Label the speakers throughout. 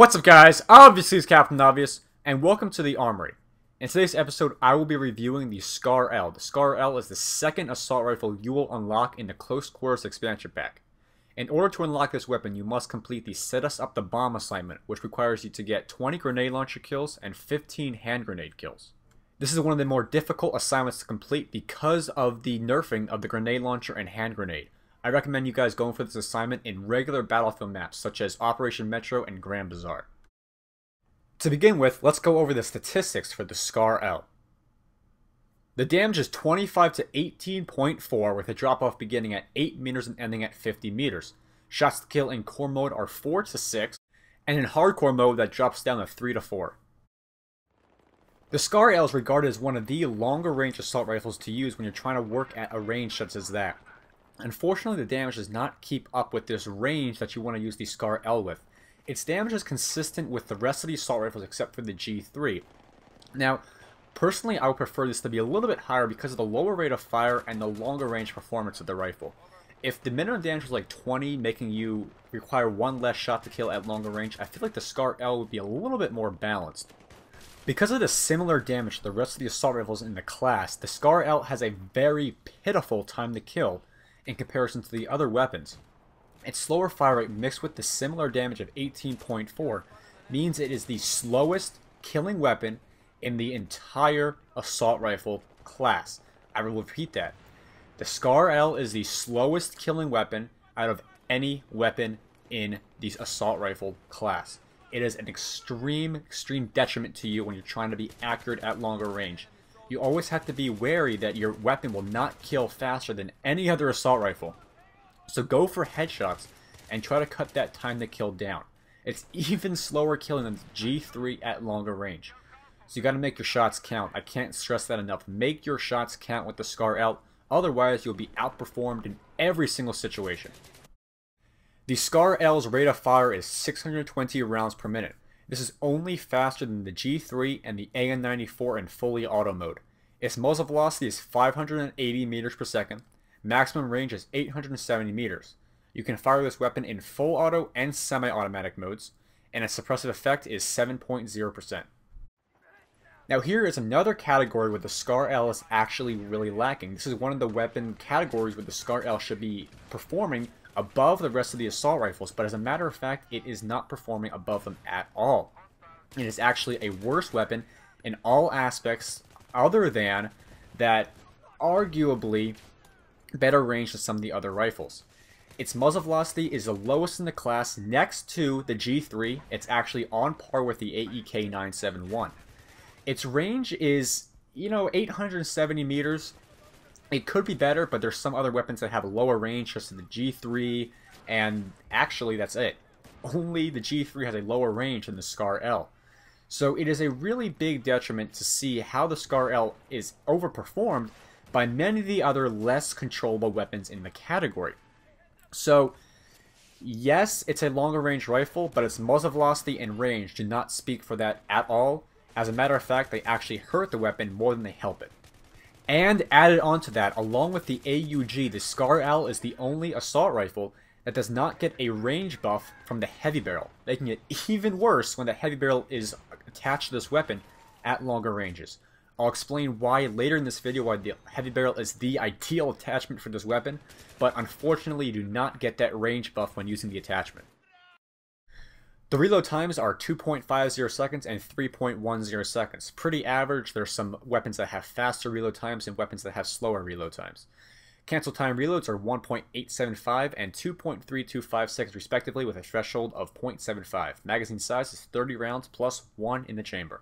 Speaker 1: What's up, guys? Obviously, it's Captain Obvious, and welcome to the Armory. In today's episode, I will be reviewing the Scar L. The Scar L is the second assault rifle you will unlock in the Close Quarters expansion pack. In order to unlock this weapon, you must complete the Set Us Up the Bomb assignment, which requires you to get 20 grenade launcher kills and 15 hand grenade kills. This is one of the more difficult assignments to complete because of the nerfing of the grenade launcher and hand grenade. I recommend you guys going for this assignment in regular Battlefield maps such as Operation Metro and Grand Bazaar. To begin with, let's go over the statistics for the Scar L. The damage is 25 to 18.4 with a drop-off beginning at 8 meters and ending at 50 meters. Shots to kill in core mode are 4 to 6, and in hardcore mode that drops down to 3 to 4. The Scar L is regarded as one of the longer range assault rifles to use when you're trying to work at a range such as that. Unfortunately, the damage does not keep up with this range that you want to use the Scar L with. Its damage is consistent with the rest of the assault rifles except for the G3. Now, personally, I would prefer this to be a little bit higher because of the lower rate of fire and the longer range performance of the rifle. If the minimum damage was like 20, making you require one less shot to kill at longer range, I feel like the Scar L would be a little bit more balanced. Because of the similar damage to the rest of the assault rifles in the class, the Scar L has a very pitiful time to kill in comparison to the other weapons. Its slower fire rate mixed with the similar damage of 18.4 means it is the slowest killing weapon in the entire assault rifle class. I will repeat that. The Scar L is the slowest killing weapon out of any weapon in the assault rifle class. It is an extreme detriment to you when you're trying to be accurate at longer range. You always have to be wary that your weapon will not kill faster than any other assault rifle. So go for headshots and try to cut that time to kill down. It's even slower killing than the G3 at longer range. So you got to make your shots count. I can't stress that enough. Make your shots count with the Scar L, otherwise you'll be outperformed in every single situation. The Scar L's rate of fire is 620 rounds per minute. This is only faster than the G3 and the AN-94 in fully auto mode. Its muzzle velocity is 580 meters per second. Maximum range is 870 meters. You can fire this weapon in full auto and semi-automatic modes, and its suppressive effect is 7.0%. Now here is another category where the Scar L is actually really lacking. This is one of the weapon categories where the Scar L should be performing above the rest of the assault rifles, but as a matter of fact, it is not performing above them at all. It is actually a worse weapon in all aspects other than that arguably better range than some of the other rifles. Its muzzle velocity is the lowest in the class next to the G3. It's actually on par with the AEK-971. Its range is, 870 meters. It could be better, but there's some other weapons that have a lower range, just the G3, and actually that's it. Only the G3 has a lower range than the Scar L. So it is a really big detriment to see how the Scar L is overperformed by many of the other less controllable weapons in the category. So, yes, it's a longer range rifle, but its muzzle velocity and range do not speak for that at all. As a matter of fact, they actually hurt the weapon more than they help it. And added onto that, along with the AUG, the Scar L is the only assault rifle that does not get a range buff from the heavy barrel, making it even worse when the heavy barrel is attached to this weapon at longer ranges. I'll explain why later in this video why the heavy barrel is the ideal attachment for this weapon, but unfortunately you do not get that range buff when using the attachment. The reload times are 2.50 seconds and 3.10 seconds. Pretty average. There's some weapons that have faster reload times and weapons that have slower reload times. Cancel time reloads are 1.875 and 2.325 seconds respectively with a threshold of 0.75. Magazine size is 30 rounds plus 1 in the chamber.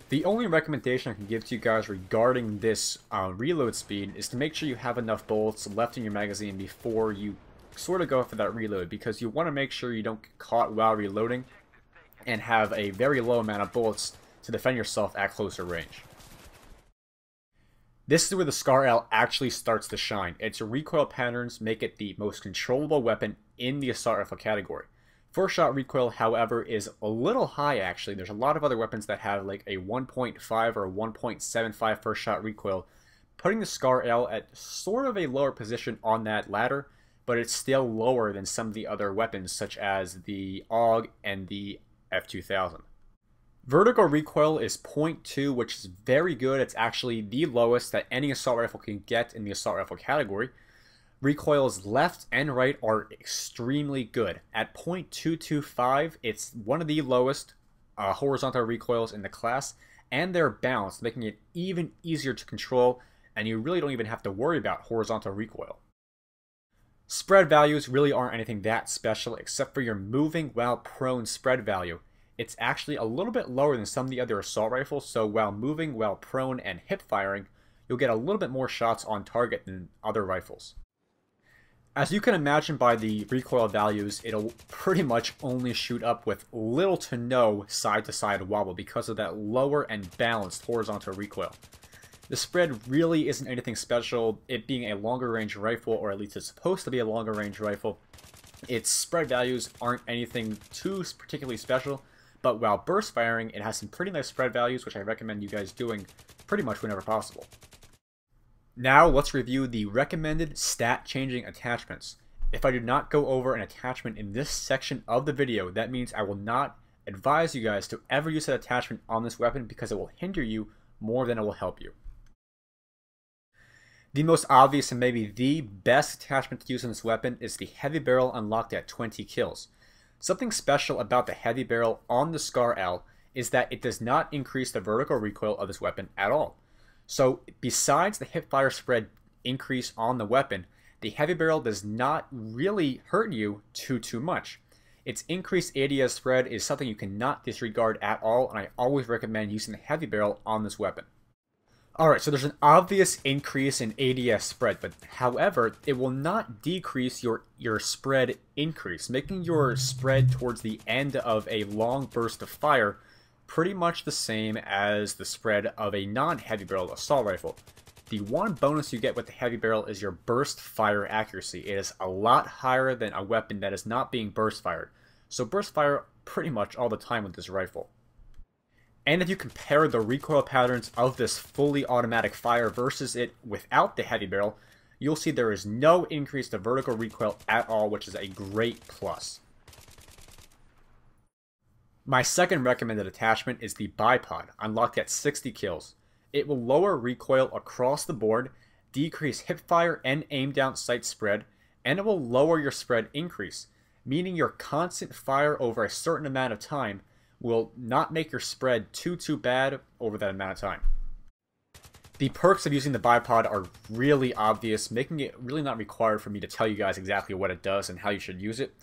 Speaker 1: The only recommendation I can give to you guys regarding this reload speed is to make sure you have enough bullets left in your magazine before you sort of go for that reload, because you want to make sure you don't get caught while reloading and have a very low amount of bullets to defend yourself at closer range. This is where the Scar L actually starts to shine. Its recoil patterns make it the most controllable weapon in the assault rifle category. First shot recoil, however, is a little high actually. There's a lot of other weapons that have like a 1.5 or 1.75 first shot recoil, putting the Scar L at sort of a lower position on that ladder, but it's still lower than some of the other weapons such as the AUG and the F2000. Vertical recoil is 0.2, which is very good. It's actually the lowest that any assault rifle can get in the assault rifle category. Recoils left and right are extremely good. At 0.225, it's one of the lowest horizontal recoils in the class, and they're balanced, making it even easier to control, and you really don't even have to worry about horizontal recoil. Spread values really aren't anything that special, except for your moving while prone spread value. It's actually a little bit lower than some of the other assault rifles, so while moving while prone and hip firing, you'll get a little bit more shots on target than other rifles. As you can imagine by the recoil values, it'll pretty much only shoot up with little to no side-to-side wobble because of that lower and balanced horizontal recoil. The spread really isn't anything special, it being a longer range rifle, or at least it's supposed to be a longer range rifle. Its spread values aren't anything too particularly special, but while burst firing, it has some pretty nice spread values, which I recommend you guys doing pretty much whenever possible. Now let's review the recommended stat changing attachments. If I do not go over an attachment in this section of the video, that means I will not advise you guys to ever use that attachment on this weapon because it will hinder you more than it will help you. The most obvious and maybe the best attachment to use on this weapon is the heavy barrel unlocked at 20 kills. Something special about the heavy barrel on the Scar L is that it does not increase the vertical recoil of this weapon at all. So besides the hipfire spread increase on the weapon, the heavy barrel does not really hurt you too much. Its increased ADS spread is something you cannot disregard at all, and I always recommend using the heavy barrel on this weapon. Alright, so there's an obvious increase in ADS spread, but however, it will not decrease your spread increase, making your spread towards the end of a long burst of fire pretty much the same as the spread of a non-heavy barrel assault rifle. The one bonus you get with the heavy barrel is your burst fire accuracy. It is a lot higher than a weapon that is not being burst fired, so burst fire pretty much all the time with this rifle. And if you compare the recoil patterns of this fully automatic fire versus it without the heavy barrel, you'll see there is no increase to vertical recoil at all, which is a great plus. My second recommended attachment is the bipod, unlocked at 60 kills. It will lower recoil across the board, decrease hipfire and aim down sight spread, and it will lower your spread increase, meaning your constant fire over a certain amount of time will not make your spread too bad over that amount of time. The perks of using the bipod are really obvious, making it really not required for me to tell you guys exactly what it does and how you should use it.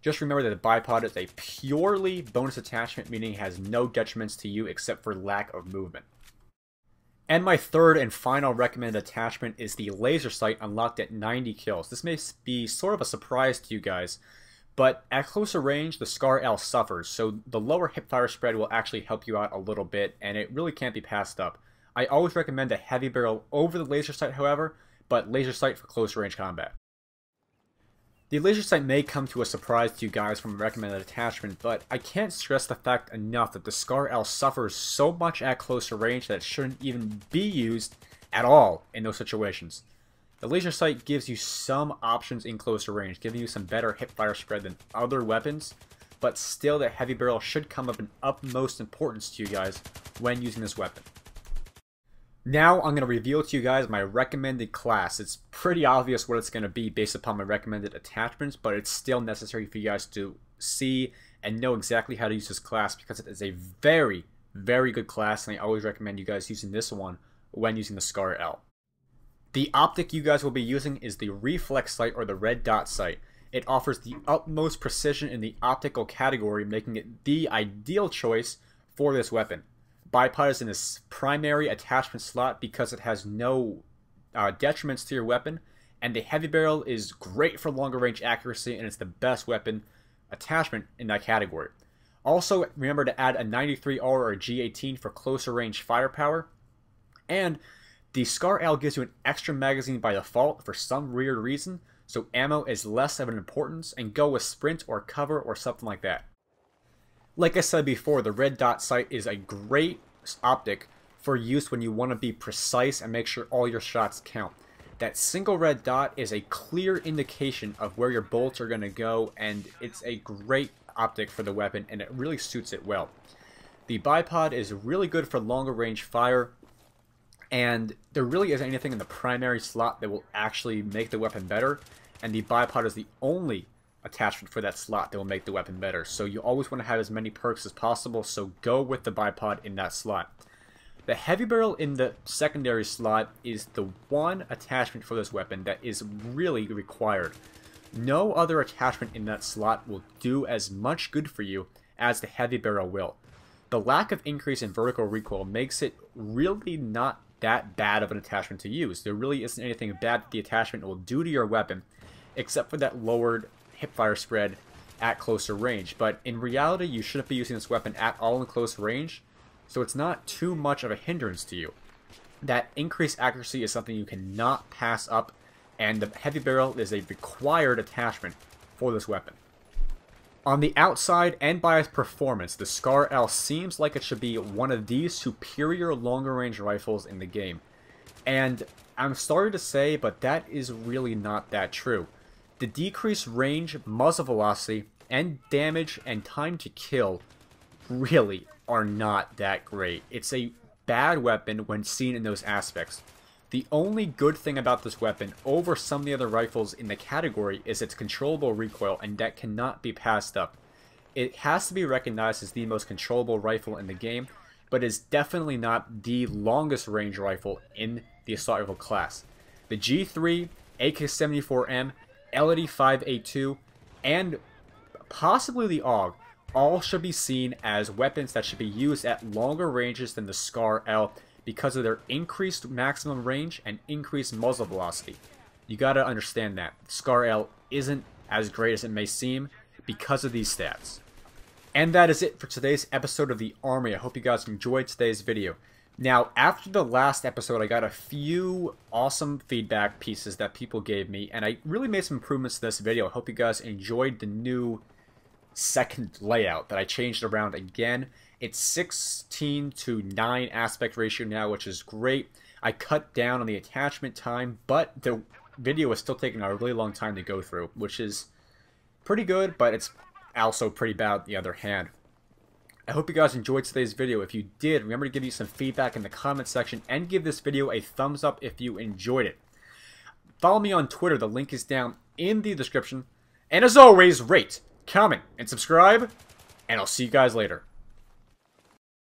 Speaker 1: Just remember that the bipod is a purely bonus attachment, meaning it has no detriments to you except for lack of movement. And my third and final recommended attachment is the laser sight unlocked at 90 kills. This may be sort of a surprise to you guys, but at closer range, the Scar L suffers, so the lower hipfire spread will actually help you out a little bit, and it really can't be passed up. I always recommend a heavy barrel over the laser sight, however, but laser sight for close range combat. The laser sight may come to a surprise to you guys from a recommended attachment, but I can't stress the fact enough that the Scar L suffers so much at closer range that it shouldn't even be used at all in those situations. The laser sight gives you some options in closer range, giving you some better hipfire spread than other weapons, but still the heavy barrel should come of an utmost importance to you guys when using this weapon. Now I'm going to reveal to you guys my recommended class. It's pretty obvious what it's going to be based upon my recommended attachments, but it's still necessary for you guys to see and know exactly how to use this class because it is a very good class, and I always recommend you guys using this one when using the Scar L. The optic you guys will be using is the reflex sight or the red dot sight. It offers the utmost precision in the optical category, making it the ideal choice for this weapon. Bipod is in its primary attachment slot because it has no detriments to your weapon, and the heavy barrel is great for longer range accuracy, and it's the best weapon attachment in that category. Also, remember to add a 93R or a G18 for closer range firepower, and the Scar L gives you an extra magazine by default for some weird reason, so ammo is less of an importance, and go with sprint or cover or something like that. Like I said before, the red dot sight is a great optic for use when you want to be precise and make sure all your shots count. That single red dot is a clear indication of where your bullets are going to go, and it's a great optic for the weapon, and it really suits it well. The bipod is really good for longer range fire, and there really isn't anything in the primary slot that will actually make the weapon better, and the bipod is the only attachment for that slot that will make the weapon better. So you always want to have as many perks as possible, so go with the bipod in that slot. The heavy barrel in the secondary slot is the one attachment for this weapon that is really required. No other attachment in that slot will do as much good for you as the heavy barrel will. The lack of increase in vertical recoil makes it really not that bad of an attachment to use. There really isn't anything bad that the attachment will do to your weapon, except for that lowered hipfire spread at closer range. But in reality, you shouldn't be using this weapon at all in close range, so it's not too much of a hindrance to you. That increased accuracy is something you cannot pass up, and the heavy barrel is a required attachment for this weapon. On the outside and by its performance, the Scar L seems like it should be one of the superior longer range rifles in the game. And I'm sorry to say, but that is really not that true. The decreased range, muzzle velocity, and damage and time to kill really are not that great. It's a bad weapon when seen in those aspects. The only good thing about this weapon over some of the other rifles in the category is its controllable recoil, and that cannot be passed up. It has to be recognized as the most controllable rifle in the game, but is definitely not the longest range rifle in the assault rifle class. The G3, AK-74M, LD-582, and possibly the AUG all should be seen as weapons that should be used at longer ranges than the Scar L because of their increased maximum range and increased muzzle velocity. You gotta understand that. Scar L isn't as great as it may seem because of these stats. And that is it for today's episode of the Armory. I hope you guys enjoyed today's video. Now, after the last episode, I got a few awesome feedback pieces that people gave me, and I really made some improvements to this video. I hope you guys enjoyed the new second layout that I changed around again. It's 16:9 aspect ratio now, which is great. I cut down on the attachment time, but the video is still taking a really long time to go through, which is pretty good, but it's also pretty bad on the other hand. I hope you guys enjoyed today's video. If you did, remember to give me some feedback in the comment section and give this video a thumbs up if you enjoyed it. Follow me on Twitter. The link is down in the description. And as always, rate, comment, and subscribe, and I'll see you guys later.